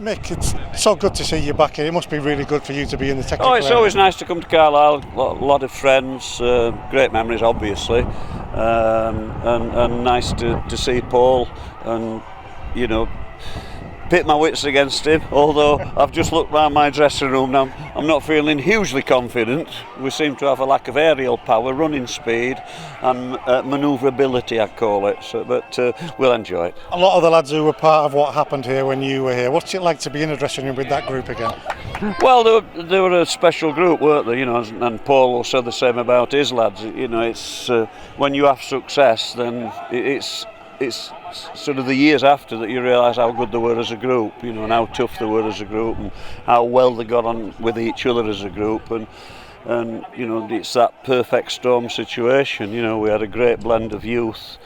Mick, it's so good to see you back here. It must be really good for you to be in the technical it's area. always nice to come to Carlisle. A lot of friends, great memories, obviously, and nice to see Paul and, pit my wits against him, although I've just looked round my dressing room now. I'm not feeling hugely confident. We seem to have a lack of aerial power, running speed and manoeuvrability, I'd call it, but we'll enjoy it. A lot of the lads who were part of what happened here when you were here, what's it like to be in a dressing room with that group again? Well, they were a special group, weren't they? And Paul will say the same about his lads. It's when you have success, then it's sort of the years after that you realise how good they were as a group, and how tough they were as a group, and how well they got on with each other as a group, and it's that perfect storm situation. We had a great blend of youth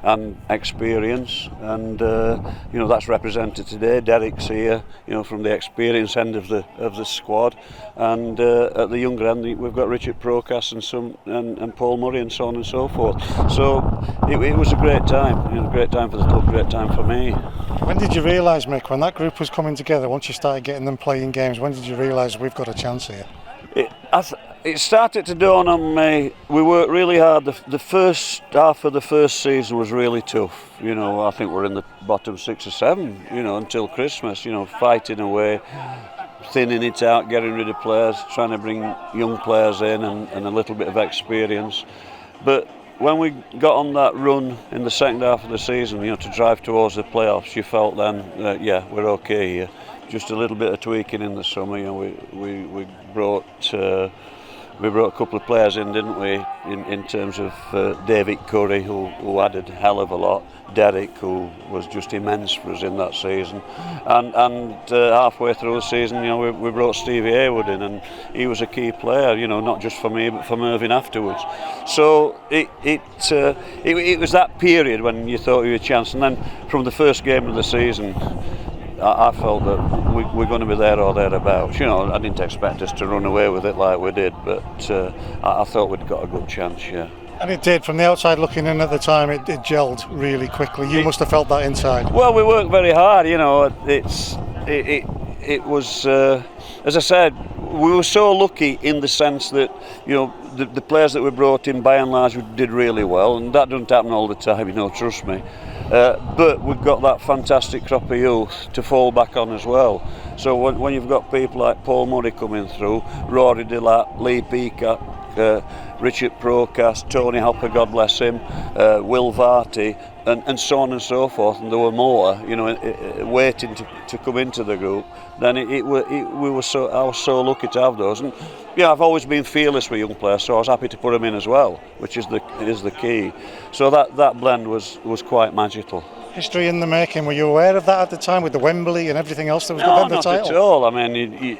and experience, and that's represented today. Derek's here, from the experience end of the squad, and at the younger end we've got Richard Procas and Paul Murray and so on and so forth. So it was a great time, great time for the club, great time for me. When did you realise, Mick, when that group was coming together, once you started getting them playing games, when did you realise we've got a chance here? It started to dawn on me. We worked really hard. The first half of the first season was really tough. I think we're in the bottom 6 or 7, until Christmas, fighting away, thinning it out, getting rid of players, trying to bring young players in and a little bit of experience. But when we got on that run in the second half of the season, to drive towards the playoffs, you felt then, we're okay here. Just a little bit of tweaking in the summer. We brought a couple of players in, didn't we? In terms of David Curry, who added a hell of a lot. Derek, who was just immense for us in that season, and halfway through the season, we brought Stevie Hayward in, and he was a key player. Not just for me, but for Mervyn afterwards. So it was that period when you thought you had a chance, and then from the first game of the season, I felt that we're going to be there or thereabouts. I didn't expect us to run away with it like we did, but I thought we'd got a good chance, yeah. And it did. From the outside looking in at the time, it gelled really quickly. You must have felt that inside. Well, we worked very hard. It was, as I said, we were so lucky in the sense that the players that we brought in by and large did really well, and that doesn't happen all the time. Trust me. But we've got that fantastic crop of youth to fall back on as well. So when you've got people like Paul Murray coming through, Rory Delatt, Lee Peacock, Richard Procas, Tony Hopper, God bless him, Will Varty, and so on and so forth, and there were more, waiting to come into the group. Then I was so lucky to have those, and I've always been fearless with young players, so I was happy to put them in as well, which is the key. So that blend was quite magical. History in the making. Were you aware of that at the time, with the Wembley and everything else that was going on the title? Not at all. I mean,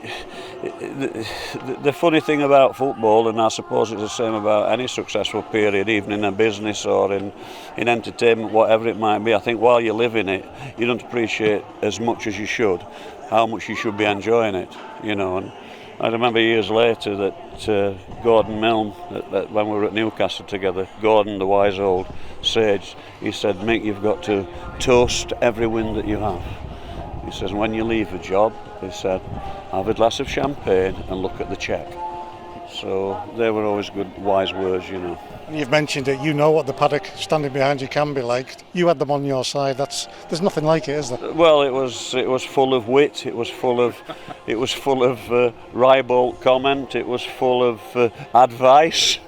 the funny thing about football, and I suppose it's the same about any successful period, even in a business or in entertainment, whatever it might be, I think while you live in it, you don't appreciate as much as you should how much you should be enjoying it, and I remember years later that Gordon Milne, that when we were at Newcastle together, Gordon, the wise old sage, he said, Mick, you've got to toast every win that you have. He says, when you leave a job, he said, have a glass of champagne and look at the cheque. So they were always good, wise words, And you've mentioned it, what the paddock standing behind you can be like. You had them on your side. There's nothing like it, is there? Well, it was full of wit. It was full of ribald comment. It was full of advice,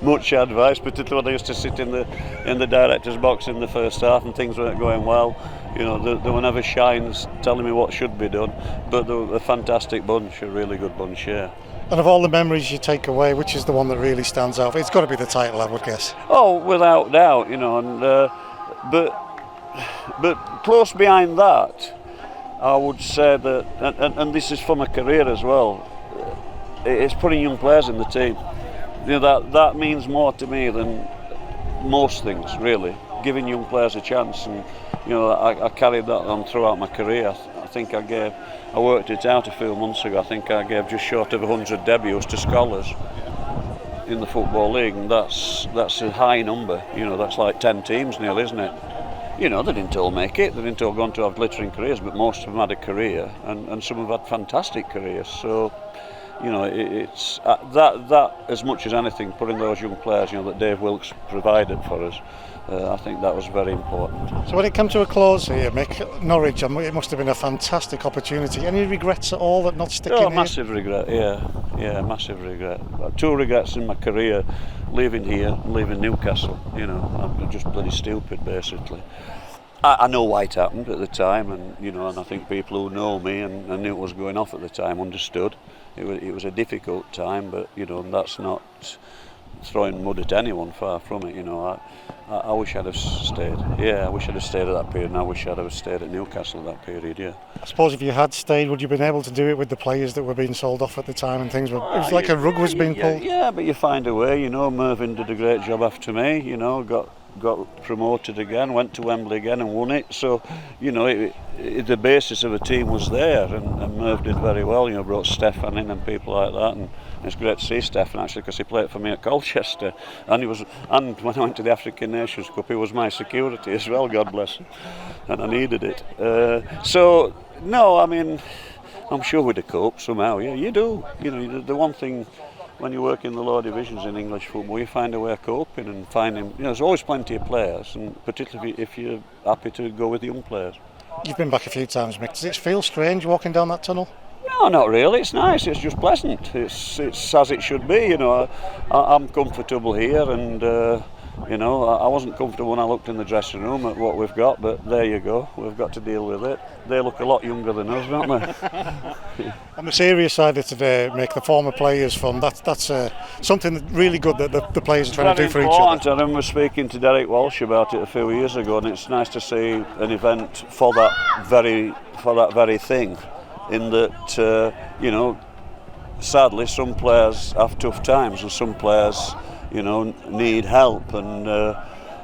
much advice. Particularly when I used to sit in the director's box in the first half and things weren't going well. There were never shines telling me what should be done. But they were a fantastic bunch, a really good bunch, yeah. And of all the memories you take away, which is the one that really stands out? It's got to be the title, I would guess. Oh, without doubt, but close behind that, I would say that, and this is for my career as well, it's putting young players in the team. That means more to me than most things, really. Giving young players a chance, and I carried that on throughout my career. I think I worked it out a few months ago. I think I gave just short of 100 debuts to scholars in the Football League, and that's a high number. That's like 10 teams nearly, isn't it? you know, they didn't all make it. They didn't all go on to have glittering careers, but most of them had a career, and some have had fantastic careers. So, you know, it's that as much as anything, putting those young players, you know, that Dave Wilkes provided for us. I think that was very important. So when it comes to a close here, Mick, Norwich, it must have been a fantastic opportunity. Any regrets at all that not sticking here? Massive regret, yeah, massive regret. 2 regrets in my career, leaving here and leaving Newcastle. You know, I'm just bloody stupid, basically. I know why it happened at the time, and you know, and I think people who know me and knew what was going off at the time understood. It was a difficult time, but you know, that's not throwing mud at anyone, far from it. You know, I wish I'd have stayed. Yeah, I wish I'd have stayed at that period, and I wish I'd have stayed at Newcastle at that period. Yeah. I suppose if you had stayed, would you have been able to do it with the players that were being sold off at the time and things? It was like a rug was being pulled. Yeah, but you find a way. You know, Mervyn did a great job after me. You know, got promoted again, went to Wembley again and won it. So, you know, the basis of a team was there, and Merv did very well. You know, brought Stefan in and people like that, and it's great to see Stefan actually, because he played for me at Colchester, and when I went to the African Nations Cup, he was my security as well. God bless him, and I needed it. So no, I mean, I'm sure we'd have coped somehow. Yeah, you do. You know, the one thing, when you work in the lower divisions in English football, you find a way of coping and finding, you know, there's always plenty of players, and particularly if you're happy to go with the young players. You've been back a few times, Mick. Does it feel strange walking down that tunnel? No, not really. It's nice. It's just pleasant. It's as it should be. You know, I'm comfortable here, and you know, I wasn't comfortable when I looked in the dressing room at what we've got, but there you go. We've got to deal with it. They look a lot younger than us, don't they? On the serious side of today, Mick, the former players fund, that's something really good that the players are trying to do for each other. I remember speaking to Derek Walsh about it a few years ago, and it's nice to see an event for that very thing. In that, you know, sadly, some players have tough times, and some players, you know, need help, and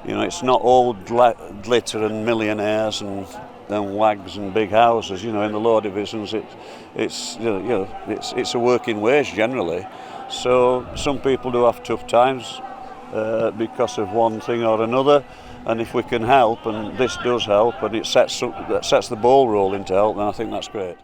you know, it's not all glitter and millionaires and wags and big houses. You know, in the lower divisions, it's a working wage generally. So some people do have tough times because of one thing or another. And if we can help, and this does help, and it sets the ball rolling to help, then I think that's great.